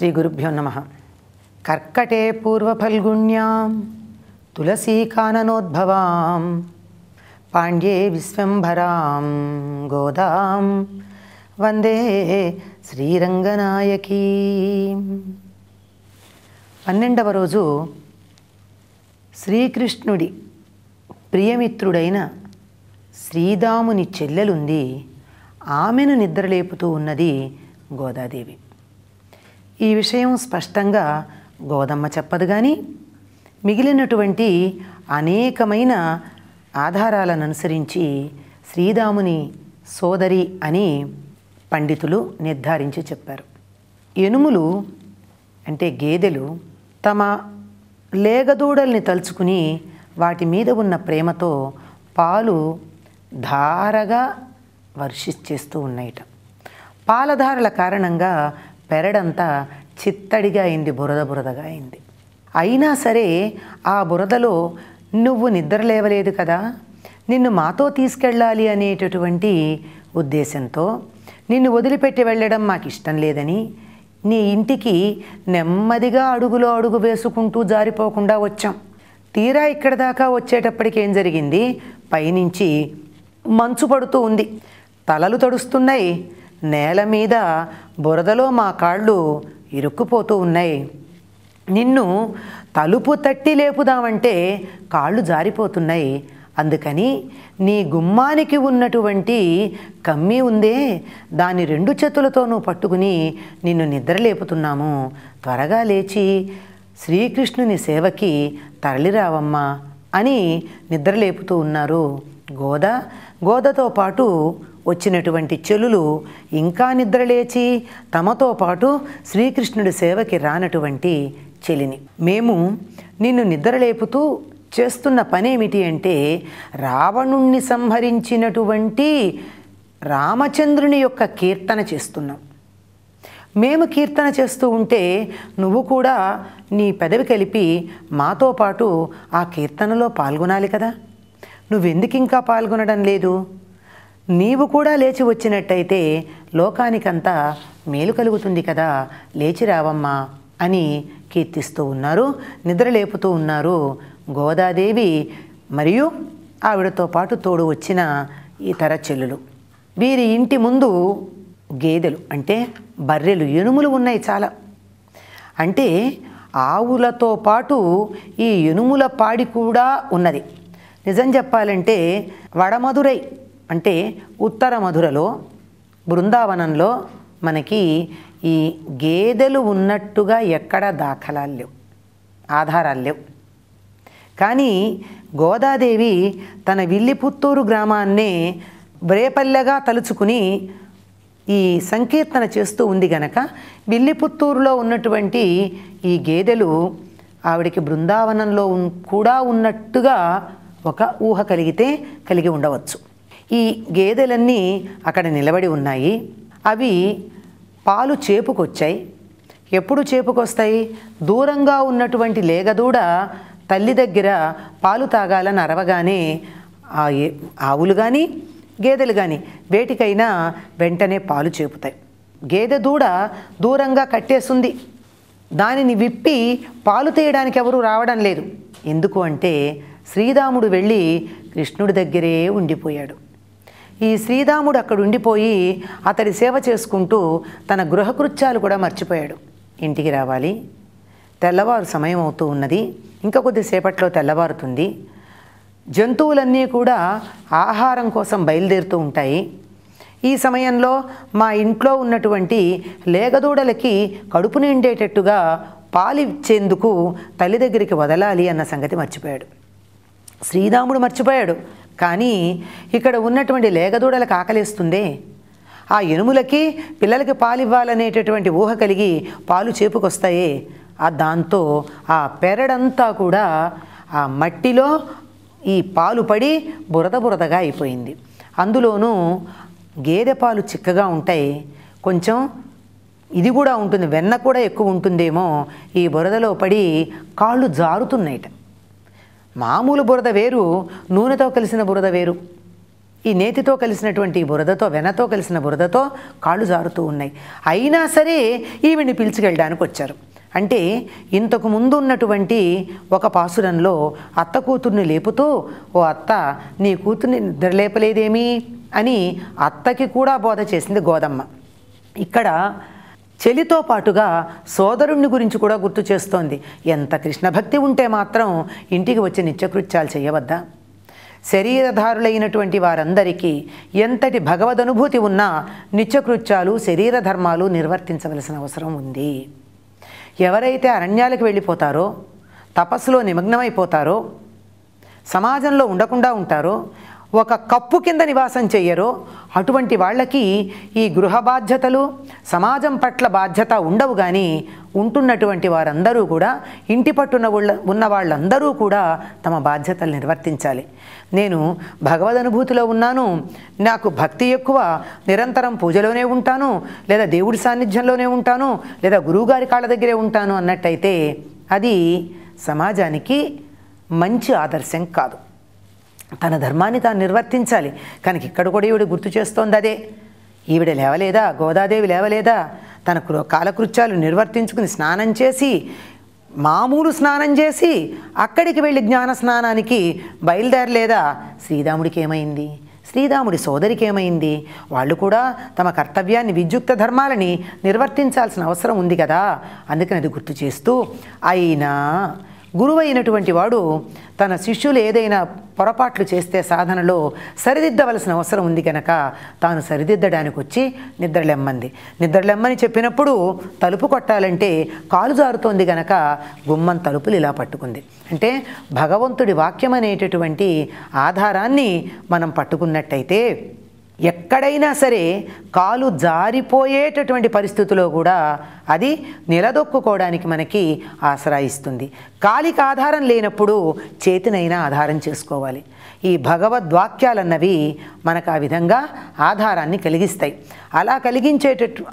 శ్రీ గురుభ్యో నమః. కర్కటే పూర్వఫల్గుణ్యాం తులసీకాననోద్భవాం పాండ్యే విశ్వంభరాం గోదాం వందే శ్రీరంగనాయకీ. 12వ రోజు శ్రీకృష్ణుడి ప్రియమిత్రుడైన శ్రీదాముని చెల్లెలుంది. ఆమెను నిద్రలేపుతూ ఉన్నది గోదాదేవి. ఈ విషయం స్పష్టంగా గోదమ్మ చెప్పదు, కానీ మిగిలినటువంటి అనేకమైన ఆధారాలను అనుసరించి శ్రీదాముని సోదరి అని పండితులు నిర్ధారించి చెప్పారు. ఎనుములు అంటే గేదెలు తమ లేగదూడల్ని తలుచుకుని వాటి మీద ఉన్న ప్రేమతో పాలు ధారగా వర్షించేస్తూ ఉన్నాయిట. పాలధారల కారణంగా పెరడంతా చిత్తడిగా అయింది, బురదగా అయింది. అయినా సరే ఆ బురదలో నువ్వు నిద్ర లేవలేదు కదా, నిన్ను మాతో తీసుకెళ్ళాలి అనేటటువంటి ఉద్దేశంతో నిన్ను వదిలిపెట్టి వెళ్ళడం మాకు ఇష్టం లేదని నీ ఇంటికి నెమ్మదిగా అడుగులో అడుగు వేసుకుంటూ జారిపోకుండా వచ్చాం. తీరా ఇక్కడ దాకా వచ్చేటప్పటికి ఏం జరిగింది? పైనుంచి మంచు పడుతూ ఉంది, తలలు తడుస్తున్నాయి, నేల మీద బురదలో మా కాళ్ళు ఇరుక్కుపోతూ ఉన్నాయి. నిన్ను తలుపు తట్టి లేపుదామంటే కాళ్ళు జారిపోతున్నాయి. అందుకని నీ గుమ్మానికి ఉన్నటువంటి కమ్మి ఉందే, దాని 2 చేతులతోనూ పట్టుకుని నిన్ను నిద్రలేపుతున్నాము. త్వరగా లేచి శ్రీకృష్ణుని సేవకి తరలిరావమ్మా అని నిద్రలేపుతూ ఉన్నారు. గోదతో పాటు వచ్చినటువంటి చెలులు ఇంకా నిద్రలేచి తమతో పాటు శ్రీకృష్ణుడి సేవకి రానటువంటి చెలిని, మేము నిన్ను నిద్రలేపుతూ చేస్తున్న పనేమిటి అంటే రావణుణ్ణి సంహరించినటువంటి రామచంద్రుని యొక్క కీర్తన చేస్తున్నాం. మేము కీర్తన చేస్తూ ఉంటే నువ్వు కూడా నీ పెదవి కలిపి మాతో పాటు ఆ కీర్తనలో పాల్గొనాలి కదా. నువ్వెందుకు ఇంకా పాల్గొనడం లేదు? నీవు కూడా లేచి వచ్చినట్టయితే లోకానికంతా మేలు కలుగుతుంది కదా, లేచి రావమ్మా అని కీర్తిస్తూ ఉన్నారు, నిద్రలేపుతూ ఉన్నారు గోదాదేవి మరియు ఆవిడతో పాటు తోడు వచ్చిన ఇతర చెల్లులు. వీరి ఇంటి ముందు గేదెలు అంటే బర్రెలు, ఎనుములు ఉన్నాయి చాలా. అంటే ఆవులతో పాటు ఈ ఎనుముల పాడి కూడా ఉన్నది. నిజం చెప్పాలంటే వడమధురై అంటే ఉత్తర మధురలో బృందావనంలో మనకి ఈ గేదెలు ఉన్నట్టుగా ఎక్కడ దాఖలాలు లేవు, ఆధారాలు లేవు. కానీ గోదాదేవి తన విల్లిపుత్తూరు గ్రామాన్నే వ్రేపల్లెగా తలుచుకుని ఈ సంకీర్తన చేస్తూ ఉంది గనక విల్లిపుత్తూరులో ఉన్నటువంటి ఈ గేదెలు ఆవిడికి బృందావనంలో కూడా ఉన్నట్టుగా ఒక ఊహ కలిగి ఉండవచ్చు. ఈ గేదెలన్నీ అక్కడ నిలబడి ఉన్నాయి. అవి పాలు చేపుకొచ్చాయి. ఎప్పుడు చేపుకొస్తాయి? దూరంగా ఉన్నటువంటి లేగదూడ తల్లి దగ్గర పాలు తాగాలని అరవగానే ఆవులు కానీ గేదెలు కానీ వేటికైనా వెంటనే పాలు చేపుతాయి. గేదె దూడ దూరంగా కట్టేస్తుంది. దానిని విప్పి పాలు తీయడానికి ఎవరు రావడం లేదు. ఎందుకు అంటే శ్రీరాముడు వెళ్ళి కృష్ణుడి దగ్గరే ఉండిపోయాడు. ఈ శ్రీరాముడు అక్కడ ఉండిపోయి అతడి సేవ చేసుకుంటూ తన గృహకృత్యాలు కూడా మర్చిపోయాడు. ఇంటికి రావాలి, తెల్లవారు సమయం అవుతూ ఉన్నది, ఇంకా కొద్దిసేపట్లో తెల్లవారుతుంది. జంతువులన్నీ కూడా ఆహారం కోసం బయలుదేరుతూ ఉంటాయి. ఈ సమయంలో మా ఇంట్లో ఉన్నటువంటి లేగదూడలకి కడుపు నిండేటట్టుగా పాలు ఇచ్చేందుకు తల్లి దగ్గరికి వదలాలి అన్న సంగతి మర్చిపోయాడు. శ్రీరాముడు మర్చిపోయాడు, కానీ ఇక్కడ ఉన్నటువంటి లేగదూడలకు ఆకలిస్తుందే, ఆ ఎనుములకి పిల్లలకి పాలు ఇవ్వాలనేటటువంటి ఊహ కలిగి పాలు చేపుకొస్తాయే, దాంతో ఆ పెరడంతా కూడా ఆ మట్టిలో ఈ పాలు పడి బురదగా అయిపోయింది. అందులోనూ గేదె పాలు చిక్కగా ఉంటాయి, కొంచెం ఇది కూడా ఉంటుంది, వెన్న కూడా ఎక్కువ ఉంటుందేమో. ఈ బురదలో పడి కాళ్ళు జారుతున్నాయిట. మామూలు బురద వేరు, నూనెతో కలిసిన బురద వేరు. ఈ నేతితో కలిసినటువంటి బురదతో, వెనతో కలిసిన బురదతో కాళ్ళు జారుతూ ఉన్నాయి. అయినా సరే ఈవిడ్ని పిలుచుకెళ్ళడానికి వచ్చారు. అంటే ఇంతకు ముందు ఉన్నటువంటి ఒక పాసురంలో అత్త కూతుర్ని లేపుతూ, ఓ అత్త, నీ కూతుర్ని నిద్రలేపలేదేమి అని అత్తకి కూడా బోధ చేసింది గోదమ్మ. ఇక్కడ చెలితో పాటుగా సోదరుణ్ణి గురించి కూడా గుర్తు చేస్తోంది. ఎంత కృష్ణభక్తి ఉంటే మాత్రం ఇంటికి వచ్చి నిత్యకృత్యాలు చేయవద్దా? శరీరధారులైనటువంటి వారందరికీ ఎంతటి భగవదనుభూతి ఉన్నా నిత్యకృత్యాలు, శరీర ధర్మాలు నిర్వర్తించవలసిన అవసరం ఉంది. ఎవరైతే అరణ్యాలకు వెళ్ళిపోతారో, తపస్సులో నిమగ్నమైపోతారో, సమాజంలో ఉండకుండా ఉంటారో, ఒక కప్పు కింద నివాసం చెయ్యరో అటువంటి వాళ్ళకి ఈ గృహ బాధ్యతలు, సమాజం పట్ల బాధ్యత ఉండవు. కానీ ఉంటున్నటువంటి వారందరూ కూడా, ఇంటి పట్టున ఉన్న వాళ్ళందరూ కూడా తమ బాధ్యతలు నిర్వర్తించాలి. నేను భగవదనుభూతిలో ఉన్నాను, నాకు భక్తి ఎక్కువ, నిరంతరం పూజలోనే ఉంటాను, లేదా దేవుడి సాన్నిధ్యంలోనే ఉంటాను, లేదా గురువుగారి కాళ్ళ దగ్గరే ఉంటాను అన్నట్టయితే అది సమాజానికి మంచి ఆదర్శం కాదు. తన ధర్మాన్ని తాను నిర్వర్తించాలి. కనుక ఇక్కడ కూడా ఈవిడ గుర్తు చేస్తోంది అదే. ఈవిడ లేవలేదా? గోదాదేవి లేవలేదా? తన కాలకృత్యాలు నిర్వర్తించుకుని స్నానం చేసి, మామూలు స్నానం చేసి అక్కడికి వెళ్ళి జ్ఞాన స్నానానికి బయలుదేరలేదా? శ్రీరాముడికి ఏమైంది? శ్రీరాముడి సోదరికి ఏమైంది? వాళ్ళు కూడా తమ కర్తవ్యాన్ని, విద్యుక్త ధర్మాలని నిర్వర్తించాల్సిన అవసరం ఉంది కదా. అందుకని అది గుర్తు చేస్తూ, అయినా గురువైనటువంటి వాడు తన శిష్యులు ఏదైనా పొరపాట్లు చేస్తే సాధనలో సరిదిద్దవలసిన అవసరం ఉంది కనుక తాను సరిదిద్దడానికి వచ్చి నిద్రలెమ్మంది. నిద్రలెమ్మని చెప్పినప్పుడు తలుపు కొట్టాలంటే కాలు జారుతోంది గనక గుమ్మం తలుపులు ఇలా పట్టుకుంది. అంటే భగవంతుడి వాక్యం అనేటటువంటి ఆధారాన్ని మనం పట్టుకున్నట్టయితే ఎక్కడైనా సరే కాలు జారిపోయేటటువంటి పరిస్థితిలో కూడా అది నిలదొక్కుకోవడానికి మనకి ఆశ్రయిస్తుంది. కాలికి ఆధారం లేనప్పుడు చేతినైనా ఆధారం చేసుకోవాలి. ఈ భగవద్వాక్యాలన్నవి మనకు ఆ విధంగా ఆధారాన్ని కలిగిస్తాయి.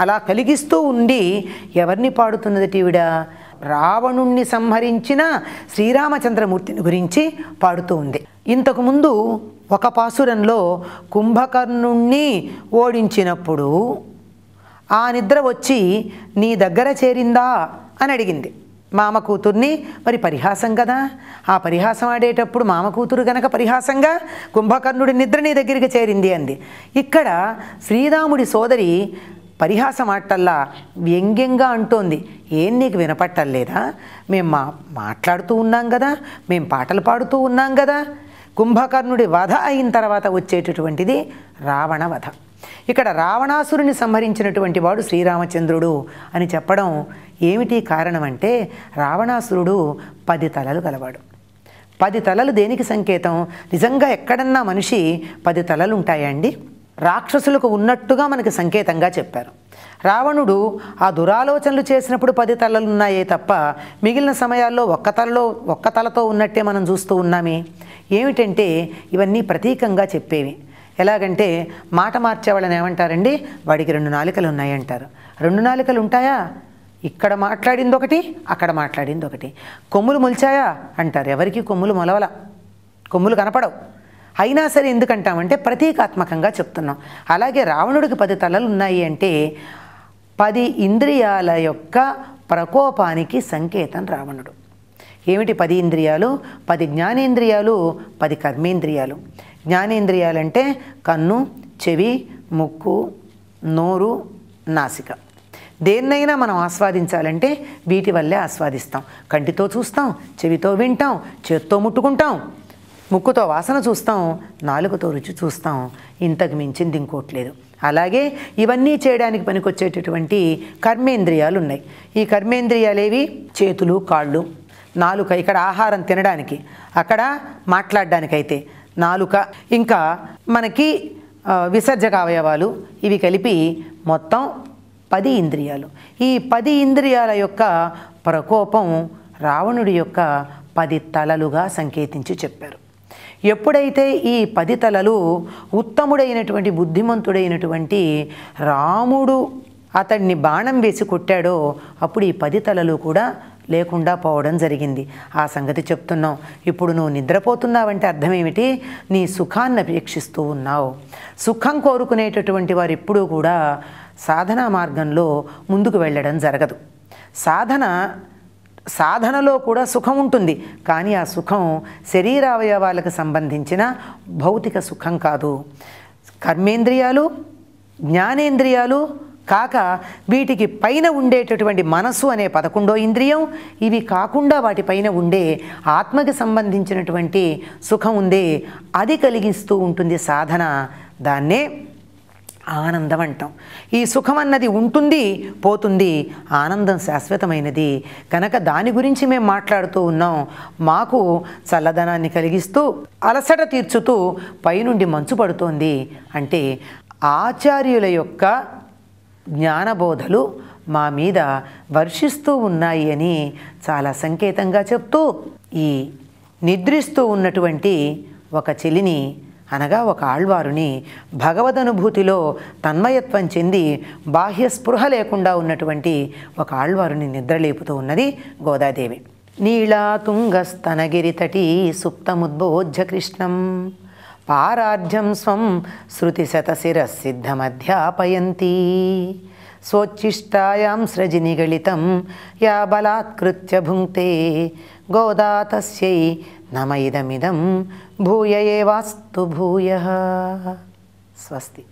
అలా కలిగిస్తూ ఉండి ఎవరిని పాడుతున్నది ఈవిడ? రావణుణ్ణి సంహరించిన శ్రీరామచంద్రమూర్తిని గురించి పాడుతూ ఉంది. ఇంతకుముందు ఒక పాసురంలో కుంభకర్ణుణ్ణి ఓడించినప్పుడు ఆ నిద్ర వచ్చి నీ దగ్గర చేరిందా అని అడిగింది మామ కూతుర్ని. మరి పరిహాసం కదా, ఆ పరిహాసం ఆడేటప్పుడు మామ కూతురు గనక పరిహాసంగా కుంభకర్ణుడి నిద్ర నీ దగ్గరికి చేరింది అంది. ఇక్కడ శ్రీరాముడి సోదరి పరిహాసం ఆటల్లా వ్యంగ్యంగా అంటోంది. ఏం నీకు వినపట్టలేదా? మేము మాట్లాడుతూ ఉన్నాం కదా, మేము పాటలు పాడుతూ ఉన్నాం కదా. కుంభకర్ణుడి వధ అయిన తర్వాత వచ్చేటటువంటిది రావణ వధ. ఇక్కడ రావణాసురుని సంహరించినటువంటి వాడు శ్రీరామచంద్రుడు అని చెప్పడం ఏమిటి కారణం అంటే, రావణాసురుడు 10 తలలు గలవాడు. 10 తలలు దేనికి సంకేతం? నిజంగా ఎక్కడన్నా మనిషి 10 తలలు ఉంటాయండి? రాక్షసులకు ఉన్నట్టుగా మనకి సంకేతంగా చెప్పారు. రావణుడు ఆ దురాలోచనలు చేసినప్పుడు 10 తలలు ఉన్నాయే తప్ప మిగిలిన సమయాల్లో ఒక్క తలతో ఉన్నట్టే మనం చూస్తూ ఉన్నామే. ఏమిటంటే ఇవన్నీ ప్రతీకంగా చెప్పేవి. ఎలాగంటే మాట మార్చేవాళ్ళని ఏమంటారండి? వాడికి 2 నాలుకలు ఉన్నాయంటారు. 2 నాలుకలు ఉంటాయా? ఇక్కడ మాట్లాడింది ఒకటి, అక్కడ మాట్లాడింది ఒకటి. కొమ్ములు మొలిచాయా అంటారు. ఎవరికి కొమ్ములు మొలవల, కొమ్ములు కనపడవు. అయినా సరే ఎందుకంటామంటే ప్రతీకాత్మకంగా చెప్తున్నాం. అలాగే రావణుడికి 10 తలలు ఉన్నాయి అంటే 10 ఇంద్రియాల యొక్క ప్రకోపానికి సంకేతం రావణుడు. ఏమిటి 10 ఇంద్రియాలు? 10 జ్ఞానేంద్రియాలు, 10 కర్మేంద్రియాలు. జ్ఞానేంద్రియాలంటే కన్ను, చెవి, ముక్కు, నోరు, నాసిక. దేన్నైనా మనం ఆస్వాదించాలంటే వీటి వల్లే ఆస్వాదిస్తాం. కంటితో చూస్తాం, చెవితో వింటాం, చేత్తో ముట్టుకుంటాం, ముక్కుతో వాసన చూస్తాం, నాలుకతో రుచి చూస్తాం. ఇంతకు మించింది ఇంకోట్లేదు. అలాగే ఇవన్నీ చేయడానికి పనికొచ్చేటటువంటి కర్మేంద్రియాలు ఉన్నాయి. ఈ కర్మేంద్రియాలేవి? చేతులు, కాళ్ళు, నాలుక ఇక్కడ ఆహారం తినడానికి, అక్కడ మాట్లాడడానికైతే నాలుక, ఇంకా మనకి విసర్జక అవయవాలు, ఇవి కలిపి మొత్తం 10 ఇంద్రియాలు. ఈ 10 ఇంద్రియాల యొక్క ప్రకోపం రావణుడి యొక్క 10 తలలుగా సంకేతించి చెప్పారు. ఎప్పుడైతే ఈ 10 తలలు ఉత్తముడైనటువంటి బుద్ధిమంతుడైనటువంటి రాముడు అతడిని బాణం వేసి కొట్టాడో అప్పుడు ఈ 10 తలలు కూడా లేకుండా పోవడం జరిగింది. ఆ సంగతి చెప్తున్నాం. ఇప్పుడు నువ్వు నిద్రపోతున్నావంటే అర్థం ఏమిటి? నీ సుఖాన్ని అపేక్షిస్తూ ఉన్నావు. సుఖం కోరుకునేటటువంటి వారు ఎప్పుడూ కూడా సాధనా మార్గంలో ముందుకు వెళ్ళడం జరగదు. సాధనలో కూడా సుఖం ఉంటుంది, కానీ ఆ సుఖం శరీరావయవాలకు సంబంధించిన భౌతిక సుఖం కాదు. కర్మేంద్రియాలు, జ్ఞానేంద్రియాలు కాక వీటికి పైన ఉండేటటువంటి మనసు అనే 11వ ఇంద్రియం, ఇవి కాకుండా వాటిపైన ఉండే ఆత్మకి సంబంధించినటువంటి సుఖం ఉందే, అది కలిగిస్తూ ఉంటుంది సాధన. దాన్నే ఆనందం అంటాం. ఈ సుఖం అన్నది ఉంటుంది, పోతుంది. ఆనందం శాశ్వతమైనది కనుక దాని గురించి మేము మాట్లాడుతూ ఉన్నాం. మాకు చల్లదనాన్ని కలిగిస్తూ అలసట తీర్చుతూ పైనుండి మంచు పడుతోంది అంటే ఆచార్యుల యొక్క జ్ఞానబోధలు మా మీద వర్షిస్తూ ఉన్నాయి అని చాలా సంకేతంగా చెప్తూ ఈ నిద్రిస్తూ ఉన్నటువంటి ఒక చెలిని అనగా ఒక ఆళ్వారుని భగవదనుభూతిలో తన్మయత్వం చెంది బాహ్య స్పృహ లేకుండా ఉన్నటువంటి ఒక ఆళ్వారుని నిద్రలేపుతూ ఉన్నది గోదాదేవి. నీళాతుంగస్తనగిరితటీ సుప్తముద్బోధ్య కృష్ణం పారార్ధ్యం స్వం శృతిశతశిరసిద్ధమధ్యాపయంతి స్వోచ్ఛిష్టాయాం స్రజినిగళితం యా బలాత్కృత్య భుంక్తే గోదా తస్యై నమ ఇదమిదం భూయ ఏవాస్తు భూయః. స్వస్తి.